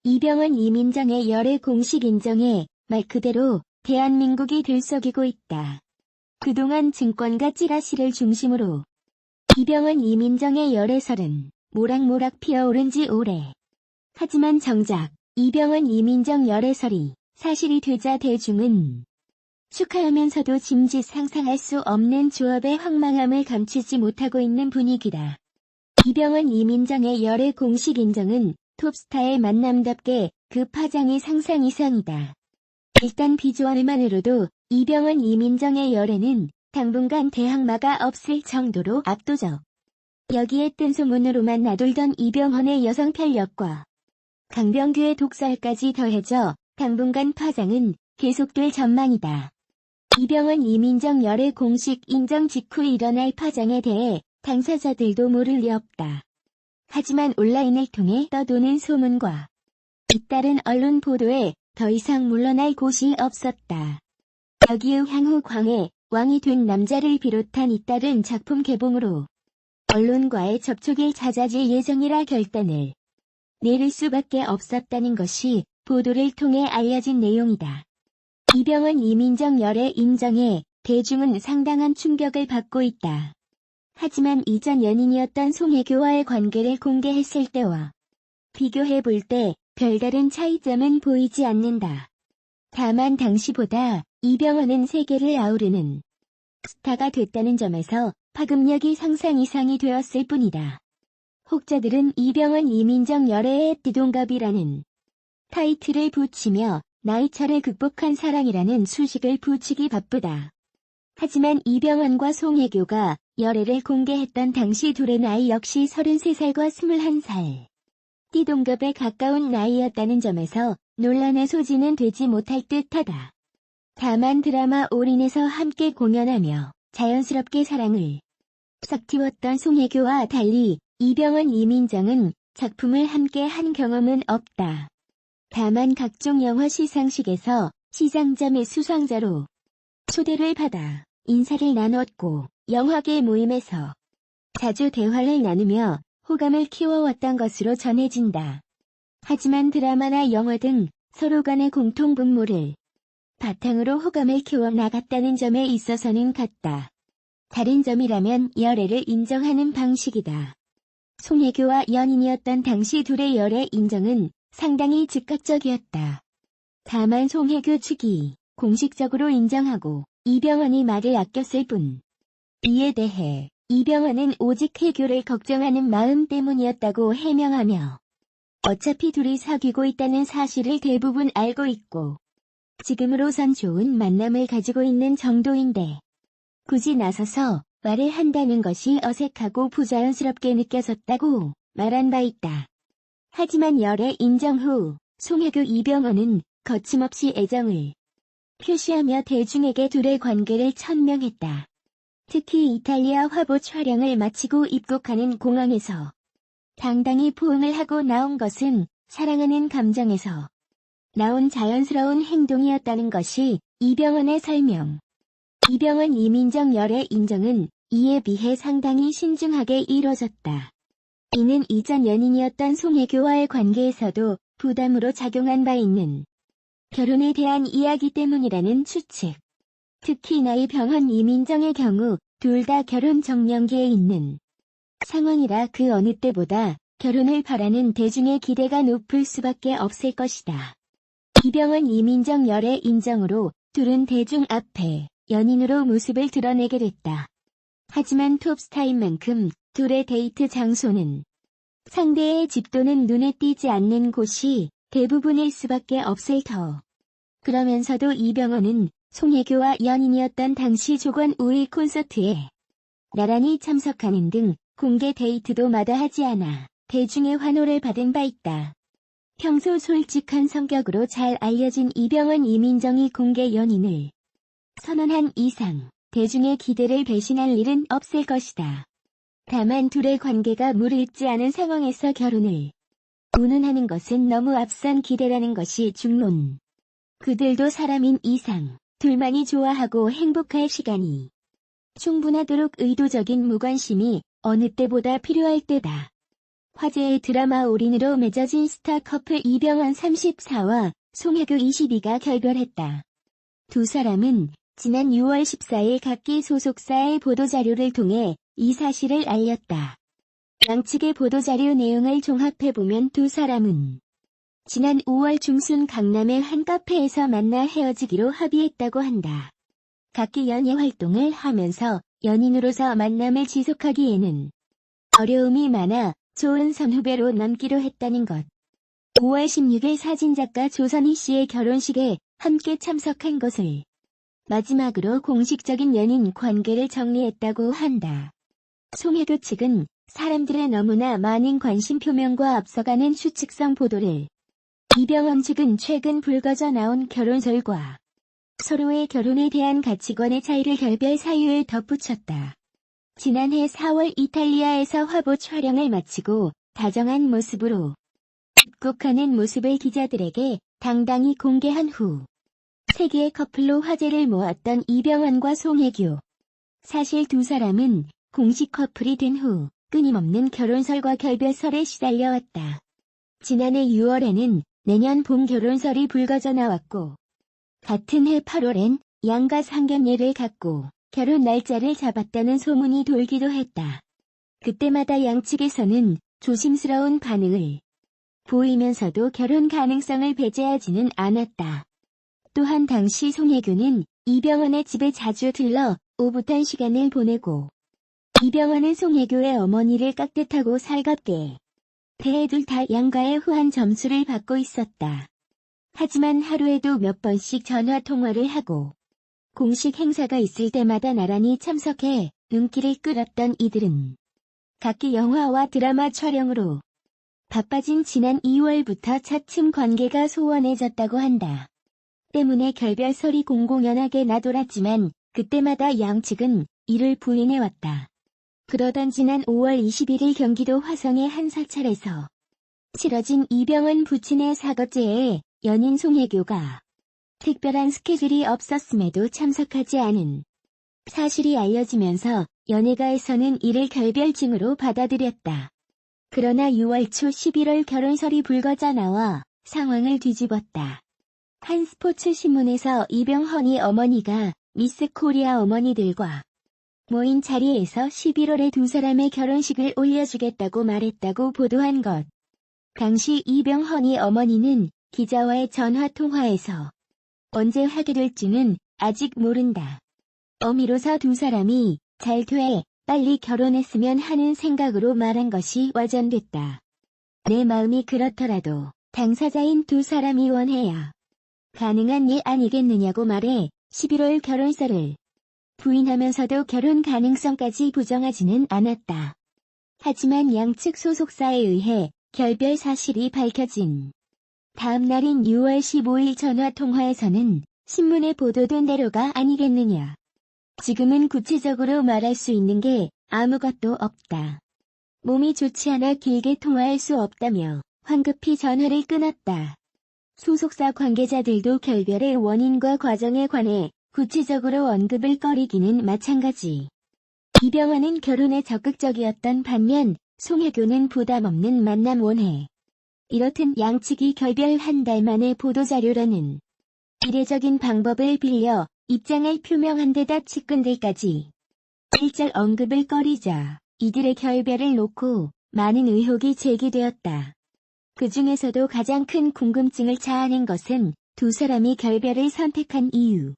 이병헌 이민정의 열애 공식 인정에 말 그대로 대한민국이 들썩이고 있다. 그동안 증권가 찌라시를 중심으로 이병헌 이민정의 열애설은 모락모락 피어오른 지 오래. 하지만 정작 이병헌 이민정 열애설이 사실이 되자 대중은 축하하면서도 짐짓 상상할 수 없는 조합의 황망함을 감추지 못하고 있는 분위기다. 이병헌 이민정의 열애 공식 인정은 톱스타의 만남답게 그 파장이 상상 이상이다. 일단 비주얼만으로도 이병헌 이민정의 열애는 당분간 대항마가 없을 정도로 압도적. 여기에 뜬 소문으로만 나돌던 이병헌의 여성 편력과 강병규의 독설까지 더해져 당분간 파장은 계속될 전망이다. 이병헌 이민정 열애 공식 인정 직후 일어날 파장에 대해 당사자들도 모를 리 없다. 하지만 온라인을 통해 떠도는 소문과 잇따른 언론 보도에 더 이상 물러날 곳이 없었다. 여기에 향후 광해, 왕이 된 남자를 비롯한 잇따른 작품 개봉으로 언론과의 접촉이 잦아질 예정이라 결단을 내릴 수밖에 없었다는 것이 보도를 통해 알려진 내용이다. 이병헌 이민정 열애 인정에 대중은 상당한 충격을 받고 있다. 하지만 이전 연인이었던 송혜교와의 관계를 공개했을 때와 비교해볼 때 별다른 차이점은 보이지 않는다. 다만 당시보다 이병헌은 세계를 아우르는 스타가 됐다는 점에서 파급력이 상상 이상이 되었을 뿐이다. 혹자들은 이병헌 이민정 열애의 띠동갑이라는 타이틀을 붙이며 나이차를 극복한 사랑이라는 수식을 붙이기 바쁘다. 하지만 이병헌과 송혜교가 열애를 공개했던 당시 둘의 나이 역시 33살과 21살. 띠동갑에 가까운 나이였다는 점에서 논란의 소지는 되지 못할 듯하다. 다만 드라마 올인에서 함께 공연하며 자연스럽게 사랑을 싹틔웠던 송혜교와 달리 이병헌 이민정은 작품을 함께 한 경험은 없다. 다만 각종 영화 시상식에서 시상점의 수상자로 초대를 받아 인사를 나눴고 영화계 모임에서 자주 대화를 나누며 호감을 키워왔던 것으로 전해진다. 하지만 드라마나 영화 등 서로 간의 공통 분모를 바탕으로 호감을 키워나갔다는 점에 있어서는 같다. 다른 점이라면 열애를 인정하는 방식이다. 송혜교와 연인이었던 당시 둘의 열애 인정은 상당히 즉각적이었다. 다만 송혜교 측이 공식적으로 인정하고 이병헌이 말을 아꼈을 뿐. 이에 대해 이병헌은 오직 혜교를 걱정하는 마음 때문이었다고 해명하며 어차피 둘이 사귀고 있다는 사실을 대부분 알고 있고 지금으로선 좋은 만남을 가지고 있는 정도인데 굳이 나서서 말을 한다는 것이 어색하고 부자연스럽게 느껴졌다고 말한 바 있다. 하지만 열애 인정 후 송혜교 이병헌은 거침없이 애정을 표시하며 대중에게 둘의 관계를 천명했다. 특히 이탈리아 화보 촬영을 마치고 입국하는 공항에서 당당히 포옹을 하고 나온 것은 사랑하는 감정에서 나온 자연스러운 행동이었다는 것이 이병헌의 설명. 이병헌 이민정 열애 인정은 이에 비해 상당히 신중하게 이뤄졌다. 이는 이전 연인이었던 송혜교와의 관계에서도 부담으로 작용한 바 있는 결혼에 대한 이야기 때문이라는 추측. 특히 이병헌 이민정의 경우 둘 다 결혼 정년기에 있는 상황이라 그 어느 때보다 결혼을 바라는 대중의 기대가 높을 수밖에 없을 것이다. 이병헌 이민정 열애 인정으로 둘은 대중 앞에 연인으로 모습을 드러내게 됐다. 하지만 톱스타인 만큼 둘의 데이트 장소는 상대의 집 또는 눈에 띄지 않는 곳이 대부분일 수밖에 없을 터. 그러면서도 이병헌은 송혜교와 연인이었던 당시 조건 우일 콘서트에 나란히 참석하는 등 공개 데이트도 마다하지 않아 대중의 환호를 받은 바 있다. 평소 솔직한 성격으로 잘 알려진 이병헌 이민정이 공개 연인을 선언한 이상 대중의 기대를 배신할 일은 없을 것이다. 다만 둘의 관계가 무르익지 않은 상황에서 결혼을 운운하는 것은 너무 앞선 기대라는 것이 중론. 그들도 사람인 이상 둘만이 좋아하고 행복할 시간이 충분하도록 의도적인 무관심이 어느 때보다 필요할 때다. 화제의 드라마 올인으로 맺어진 스타 커플 이병헌 34와 송혜교 22가 결별했다. 두 사람은 지난 6월 14일 각기 소속사의 보도자료를 통해 이 사실을 알렸다. 양측의 보도자료 내용을 종합해보면 두 사람은 지난 5월 중순 강남의 한 카페에서 만나 헤어지기로 합의했다고 한다. 각기 연애 활동을 하면서 연인으로서 만남을 지속하기에는 어려움이 많아 좋은 선후배로 남기로 했다는 것. 5월 16일 사진작가 조선희 씨의 결혼식에 함께 참석한 것을 마지막으로 공식적인 연인 관계를 정리했다고 한다. 송혜교 측은 사람들의 너무나 많은 관심 표명과 앞서가는 추측성 보도를, 이병헌 측은 최근 불거져 나온 결혼설과 서로의 결혼에 대한 가치관의 차이를 결별 사유에 덧붙였다. 지난해 4월 이탈리아에서 화보 촬영을 마치고 다정한 모습으로 입국하는 모습을 기자들에게 당당히 공개한 후 세계의 커플로 화제를 모았던 이병헌과 송혜교. 사실 두 사람은 공식 커플이 된 후 끊임없는 결혼설과 결별설에 시달려왔다. 지난해 6월에는 내년 봄 결혼설이 불거져 나왔고 같은 해 8월엔 양가 상견례를 갖고 결혼 날짜를 잡았다는 소문이 돌기도 했다. 그때마다 양측에서는 조심스러운 반응을 보이면서도 결혼 가능성을 배제하지는 않았다. 또한 당시 송혜교는 이병헌의 집에 자주 들러 오붓한 시간을 보내고 이병헌은 송혜교의 어머니를 깍듯하고 살갑게 대해 둘 다 양가의 후한 점수를 받고 있었다. 하지만 하루에도 몇 번씩 전화통화를 하고 공식 행사가 있을 때마다 나란히 참석해 눈길을 끌었던 이들은 각기 영화와 드라마 촬영으로 바빠진 지난 2월부터 차츰 관계가 소원해졌다고 한다. 때문에 결별설이 공공연하게 나돌았지만 그때마다 양측은 이를 부인해왔다. 그러던 지난 5월 21일 경기도 화성의 한 사찰에서 치러진 이병헌 부친의 사거제에 연인 송혜교가 특별한 스케줄이 없었음에도 참석하지 않은 사실이 알려지면서 연예가에서는 이를 결별증으로 받아들였다. 그러나 6월 초 11월 결혼설이 불거져 나와 상황을 뒤집었다. 한 스포츠 신문에서 이병헌이 어머니가 미스 코리아 어머니들과 모인 자리에서 11월에 두 사람의 결혼식을 올려주겠다고 말했다고 보도한 것. 당시 이병헌이 어머니는 기자와의 전화통화에서 언제 하게 될지는 아직 모른다. 어미로서 두 사람이 잘 돼, 빨리 결혼했으면 하는 생각으로 말한 것이 와전됐다. 내 마음이 그렇더라도 당사자인 두 사람이 원해야 가능한 일 아니겠느냐고 말해 11월 결혼설을 부인하면서도 결혼 가능성까지 부정하지는 않았다. 하지만 양측 소속사에 의해 결별 사실이 밝혀진 다음 날인 6월 15일 전화통화에서는 신문에 보도된 대로가 아니겠느냐. 지금은 구체적으로 말할 수 있는 게 아무것도 없다. 몸이 좋지 않아 길게 통화할 수 없다며 황급히 전화를 끊었다. 소속사 관계자들도 결별의 원인과 과정에 관해 구체적으로 언급을 꺼리기는 마찬가지. 이병헌은 결혼에 적극적이었던 반면 송혜교는 부담 없는 만남 원해. 이렇듯 양측이 결별 한 달 만에 보도자료라는 이례적인 방법을 빌려 입장을 표명한 데다 측근들까지 일절 언급을 꺼리자 이들의 결별을 놓고 많은 의혹이 제기되었다. 그 중에서도 가장 큰 궁금증을 자아낸 것은 두 사람이 결별을 선택한 이유.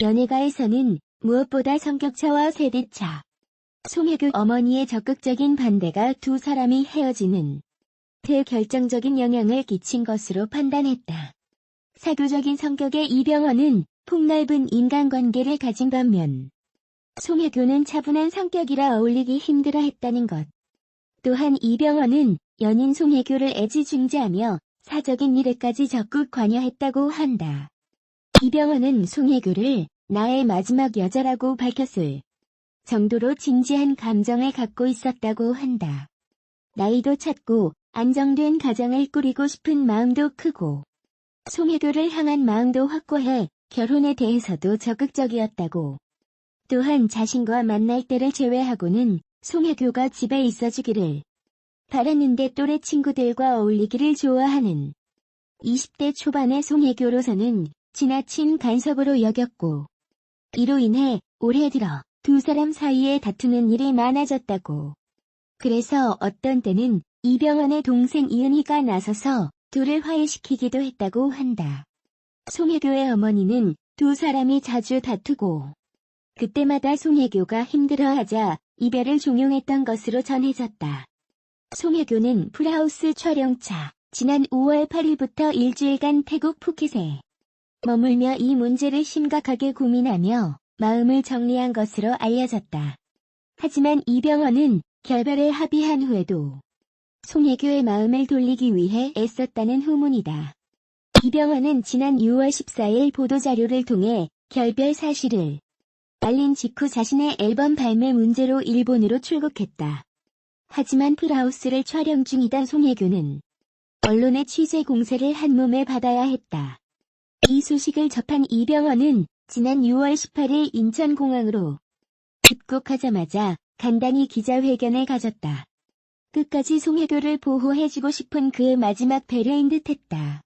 연예가에서는 무엇보다 성격차와 세대차, 송혜교 어머니의 적극적인 반대가 두 사람이 헤어지는 데 결정적인 영향을 끼친 것으로 판단했다. 사교적인 성격의 이병헌은 폭넓은 인간관계를 가진 반면 송혜교는 차분한 성격이라 어울리기 힘들어했다는 것. 또한 이병헌은 연인 송혜교를 애지중지하며 사적인 일에까지 적극 관여했다고 한다. 이병헌은 송혜교를 나의 마지막 여자라고 밝혔을 정도로 진지한 감정을 갖고 있었다고 한다. 나이도 찼고 안정된 가정을 꾸리고 싶은 마음도 크고 송혜교를 향한 마음도 확고해 결혼에 대해서도 적극적이었다고. 또한 자신과 만날 때를 제외하고는 송혜교가 집에 있어주기를 바랐는데 또래 친구들과 어울리기를 좋아하는 20대 초반의 송혜교로서는 지나친 간섭으로 여겼고, 이로 인해 올해 들어 두 사람 사이에 다투는 일이 많아졌다고. 그래서 어떤 때는 이병헌의 동생 이은희가 나서서 둘을 화해시키기도 했다고 한다. 송혜교의 어머니는 두 사람이 자주 다투고, 그때마다 송혜교가 힘들어하자 이별을 종용했던 것으로 전해졌다. 송혜교는 풀하우스 촬영차 지난 5월 8일부터 일주일간 태국 푸켓에 머물며 이 문제를 심각하게 고민하며 마음을 정리한 것으로 알려졌다. 하지만 이병헌은 결별을 합의한 후에도 송혜교의 마음을 돌리기 위해 애썼다는 후문이다. 이병헌은 지난 6월 14일 보도자료를 통해 결별 사실을 알린 직후 자신의 앨범 발매 문제로 일본으로 출국했다. 하지만 풀하우스를 촬영 중이던 송혜교는 언론의 취재 공세를 한몸에 받아야 했다. 이 소식을 접한 이병헌은 지난 6월 18일 인천공항으로 입국하자마자 간단히 기자회견을 가졌다. 끝까지 송혜교를 보호해주고 싶은 그의 마지막 배려인 듯했다.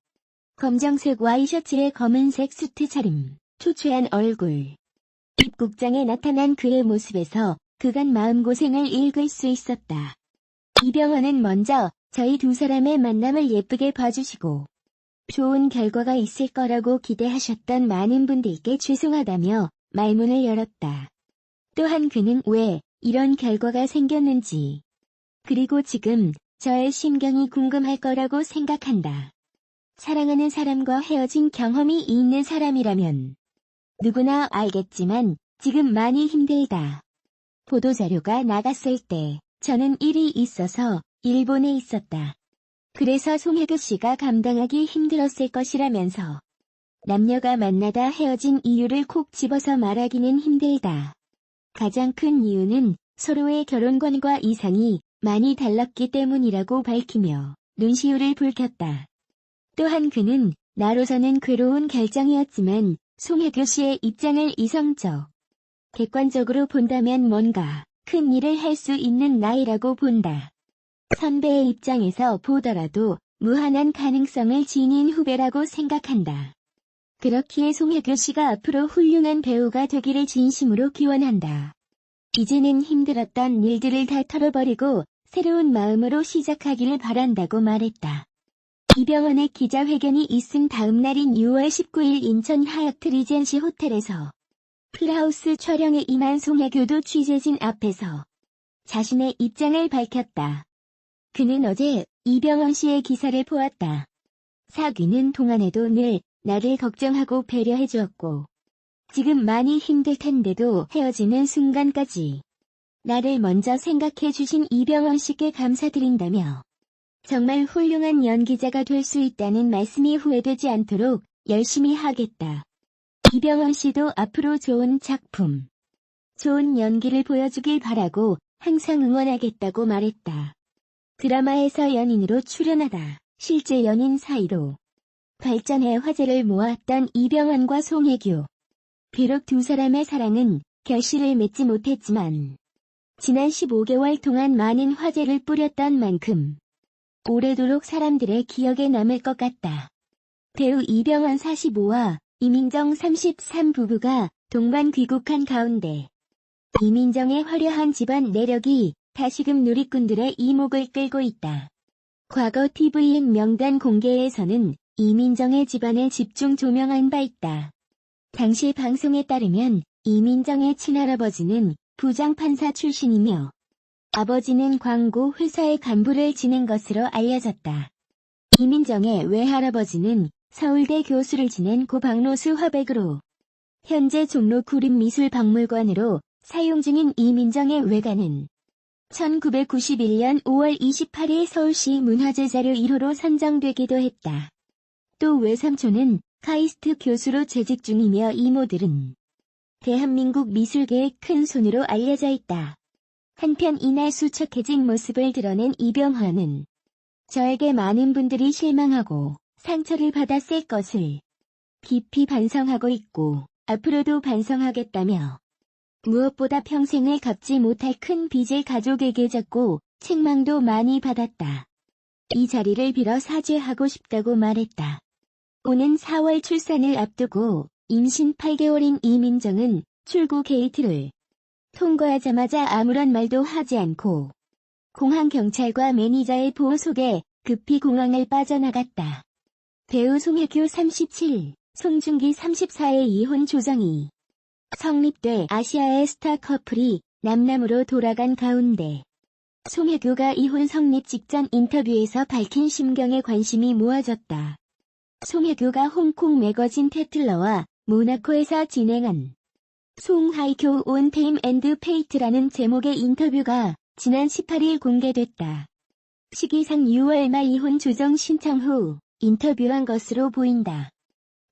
검정색 와이셔츠에 검은색 수트 차림, 초췌한 얼굴. 입국장에 나타난 그의 모습에서 그간 마음고생을 읽을 수 있었다. 이병헌은 먼저 저희 두 사람의 만남을 예쁘게 봐주시고 좋은 결과가 있을 거라고 기대하셨던 많은 분들께 죄송하다며 말문을 열었다. 또한 그는 왜 이런 결과가 생겼는지, 그리고 지금 저의 심경이 궁금할 거라고 생각한다. 사랑하는 사람과 헤어진 경험이 있는 사람이라면 누구나 알겠지만 지금 많이 힘들다. 보도자료가 나갔을 때 저는 일이 있어서 일본에 있었다. 그래서 송혜교 씨가 감당하기 힘들었을 것이라면서 남녀가 만나다 헤어진 이유를 콕 집어서 말하기는 힘들다. 가장 큰 이유는 서로의 결혼관과 이상이 많이 달랐기 때문이라고 밝히며 눈시울을 붉혔다. 또한 그는 나로서는 괴로운 결정이었지만 송혜교 씨의 입장을 이성적, 객관적으로 본다면 뭔가 큰 일을 할 수 있는 나이라고 본다. 선배의 입장에서 보더라도 무한한 가능성을 지닌 후배라고 생각한다. 그렇기에 송혜교 씨가 앞으로 훌륭한 배우가 되기를 진심으로 기원한다. 이제는 힘들었던 일들을 다 털어버리고 새로운 마음으로 시작하기를 바란다고 말했다. 이병헌의 기자회견이 있은 다음 날인 6월 19일 인천 하얏트 리젠시 호텔에서 풀하우스 촬영에 임한 송혜교도 취재진 앞에서 자신의 입장을 밝혔다. 그는 어제 이병헌 씨의 기사를 보았다. 사귀는 동안에도 늘 나를 걱정하고 배려해 주었고 지금 많이 힘들 텐데도 헤어지는 순간까지 나를 먼저 생각해 주신 이병헌 씨께 감사드린다며 정말 훌륭한 연기자가 될 수 있다는 말씀이 후회되지 않도록 열심히 하겠다. 이병헌 씨도 앞으로 좋은 작품, 좋은 연기를 보여주길 바라고 항상 응원하겠다고 말했다. 드라마에서 연인으로 출연하다 실제 연인 사이로 발전해 화제를 모았던 이병헌과 송혜교. 비록 두 사람의 사랑은 결실을 맺지 못했지만 지난 15개월 동안 많은 화제를 뿌렸던 만큼 오래도록 사람들의 기억에 남을 것 같다. 배우 이병헌 45와 이민정 33 부부가 동반 귀국한 가운데 이민정의 화려한 집안 내력이 다시금 누리꾼들의 이목을 끌고 있다. 과거 TVN 명단 공개에서는 이민정의 집안에 집중 조명한 바 있다. 당시 방송에 따르면 이민정의 친할아버지는 부장판사 출신이며 아버지는 광고 회사의 간부를 지낸 것으로 알려졌다. 이민정의 외할아버지는 서울대 교수를 지낸 고 박노수 화백으로 현재 종로 구립미술박물관으로 사용 중인 이민정의 외가는 1991년 5월 28일 서울시 문화재자료 1호로 선정되기도 했다. 또 외삼촌은 카이스트 교수로 재직 중이며 이모들은 대한민국 미술계의 큰 손으로 알려져 있다. 한편 이날 수척해진 모습을 드러낸 이병헌은 저에게 많은 분들이 실망하고 상처를 받았을 것을 깊이 반성하고 있고 앞으로도 반성하겠다며 무엇보다 평생을 갚지 못할 큰 빚을 가족에게 졌고 책망도 많이 받았다. 이 자리를 빌어 사죄하고 싶다고 말했다. 오는 4월 출산을 앞두고 임신 8개월인 이민정은 출구 게이트를 통과하자마자 아무런 말도 하지 않고 공항 경찰과 매니저의 보호 속에 급히 공항을 빠져나갔다. 배우 송혜교 37, 송중기 34의 이혼 조정이 성립돼 아시아의 스타 커플이 남남으로 돌아간 가운데 송혜교가 이혼 성립 직전 인터뷰에서 밝힌 심경에 관심이 모아졌다. 송혜교가 홍콩 매거진 태틀러와 모나코에서 진행한 송하이교 온 페임 앤드 페이트라는 제목의 인터뷰가 지난 18일 공개됐다. 시기상 6월 말 이혼 조정 신청 후 인터뷰한 것으로 보인다.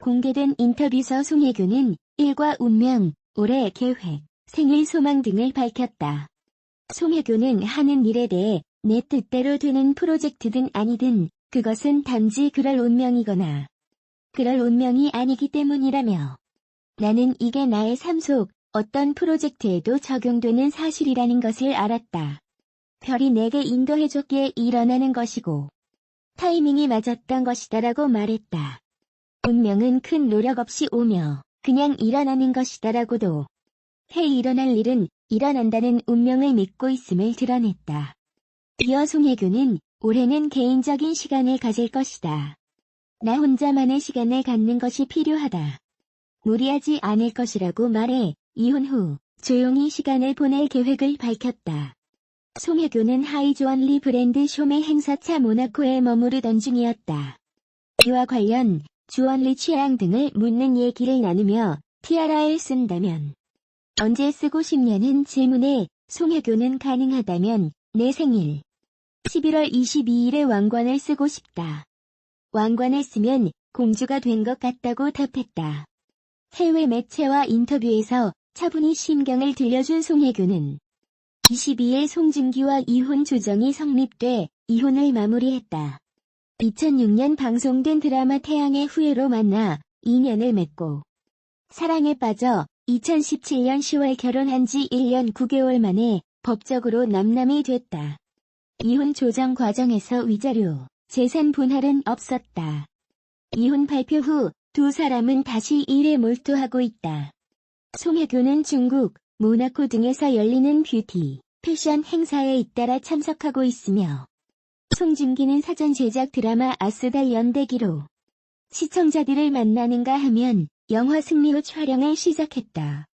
공개된 인터뷰서 송혜교는 일과 운명, 올해 계획, 생일 소망 등을 밝혔다. 송혜교는 하는 일에 대해 내 뜻대로 되는 프로젝트든 아니든 그것은 단지 그럴 운명이거나 그럴 운명이 아니기 때문이라며 나는 이게 나의 삶 속 어떤 프로젝트에도 적용되는 사실이라는 것을 알았다. 별이 내게 인도해줬기에 일어나는 것이고 타이밍이 맞았던 것이다라고 말했다. 운명은 큰 노력 없이 오며 그냥 일어나는 것이다라고도 해 일어날 일은 일어난다는 운명을 믿고 있음을 드러냈다. 이어 송혜교는 올해는 개인적인 시간을 가질 것이다. 나 혼자만의 시간을 갖는 것이 필요하다. 무리하지 않을 것이라고 말해 이혼 후 조용히 시간을 보낼 계획을 밝혔다. 송혜교는 하이조언리 브랜드 쇼매 행사차 모나코에 머무르던 중이었다. 이와 관련 주언리 취향 등을 묻는 얘기를 나누며 티아라를 쓴다면 언제 쓰고 싶냐는 질문에 송혜교는 가능하다면 내 생일 11월 22일에 왕관을 쓰고 싶다. 왕관을 쓰면 공주가 된 것 같다고 답했다. 해외 매체와 인터뷰에서 차분히 심경을 들려준 송혜교는 22일 송중기와 이혼 조정이 성립돼 이혼을 마무리했다. 2006년 방송된 드라마 태양의 후예로 만나 2년을 맺고 사랑에 빠져 2017년 10월 결혼한 지 1년 9개월 만에 법적으로 남남이 됐다. 이혼 조정 과정에서 위자료, 재산 분할은 없었다. 이혼 발표 후 두 사람은 다시 일에 몰두하고 있다. 송혜교는 중국, 모나코 등에서 열리는 뷰티, 패션 행사에 잇따라 참석하고 있으며 송중기는 사전 제작 드라마 아스달 연대기로 시청자들을 만나는가 하면 영화 승리호 촬영을 시작했다.